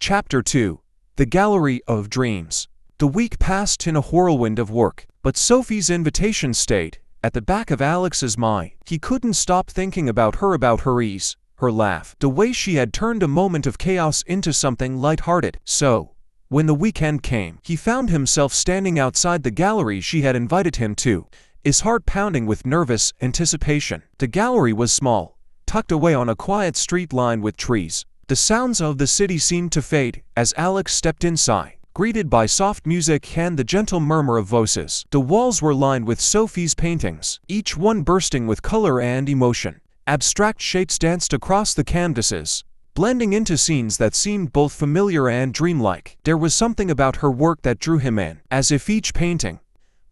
Chapter 2. The Gallery of Dreams. The week passed in a whirlwind of work, but Sophie's invitation stayed at the back of Alex's mind. He couldn't stop thinking about her ease, her laugh, the way she had turned a moment of chaos into something light-hearted. So, when the weekend came, he found himself standing outside the gallery she had invited him to, his heart pounding with nervous anticipation. The gallery was small, tucked away on a quiet street lined with trees. The sounds of the city seemed to fade as Alex stepped inside, greeted by soft music and the gentle murmur of voices. The walls were lined with Sophie's paintings, each one bursting with color and emotion. Abstract shapes danced across the canvases, blending into scenes that seemed both familiar and dreamlike. There was something about her work that drew him in, as if each painting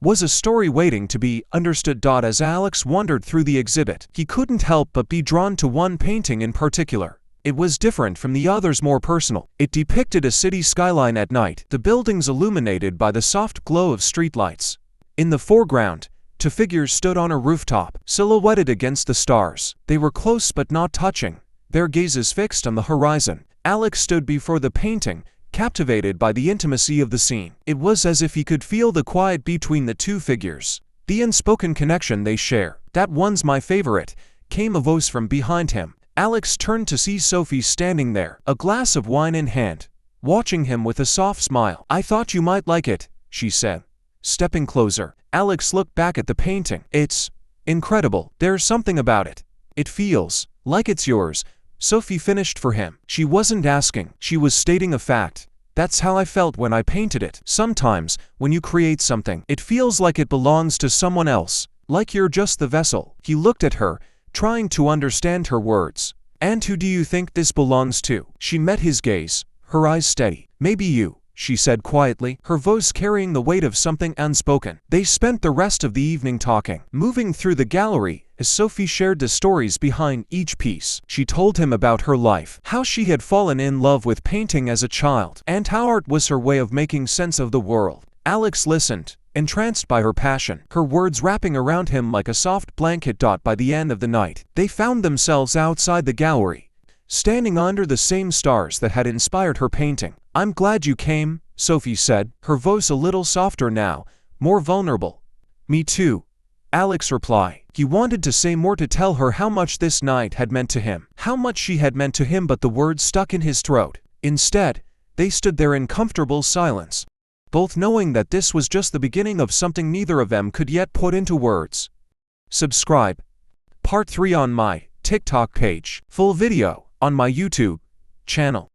was a story waiting to be understood. As Alex wandered through the exhibit, he couldn't help but be drawn to one painting in particular. It was different from the others, more personal. It depicted a city skyline at night, the buildings illuminated by the soft glow of streetlights. In the foreground, two figures stood on a rooftop, silhouetted against the stars. They were close but not touching, their gazes fixed on the horizon. Alex stood before the painting, captivated by the intimacy of the scene. It was as if he could feel the quiet between the two figures, the unspoken connection they share. "That one's my favorite," came a voice from behind him. Alex turned to see Sophie standing there, a glass of wine in hand, watching him with a soft smile. "I thought you might like it," she said, stepping closer. Alex looked back at the painting. "It's incredible. There's something about it. It feels like it's yours," Sophie finished for him. She wasn't asking, she was stating a fact. "That's how I felt when I painted it. Sometimes, when you create something, it feels like it belongs to someone else, like you're just the vessel." He looked at her, trying to understand her words. "And who do you think this belongs to?" She met his gaze, her eyes steady. "Maybe you," she said quietly, her voice carrying the weight of something unspoken. They spent the rest of the evening talking, moving through the gallery as Sophie shared the stories behind each piece. She told him about her life, how she had fallen in love with painting as a child, and how art was her way of making sense of the world. Alex listened, entranced by her passion, her words wrapping around him like a soft blanket. By the end of the night, they found themselves outside the gallery, standing under the same stars that had inspired her painting. "I'm glad you came," Sophie said, her voice a little softer now, more vulnerable. "Me too," Alex replied. He wanted to say more, to tell her how much this night had meant to him, how much she had meant to him, but the words stuck in his throat. Instead, they stood there in comfortable silence, both knowing that this was just the beginning of something neither of them could yet put into words. Subscribe. Part 3 on my TikTok page. Full video on my YouTube channel.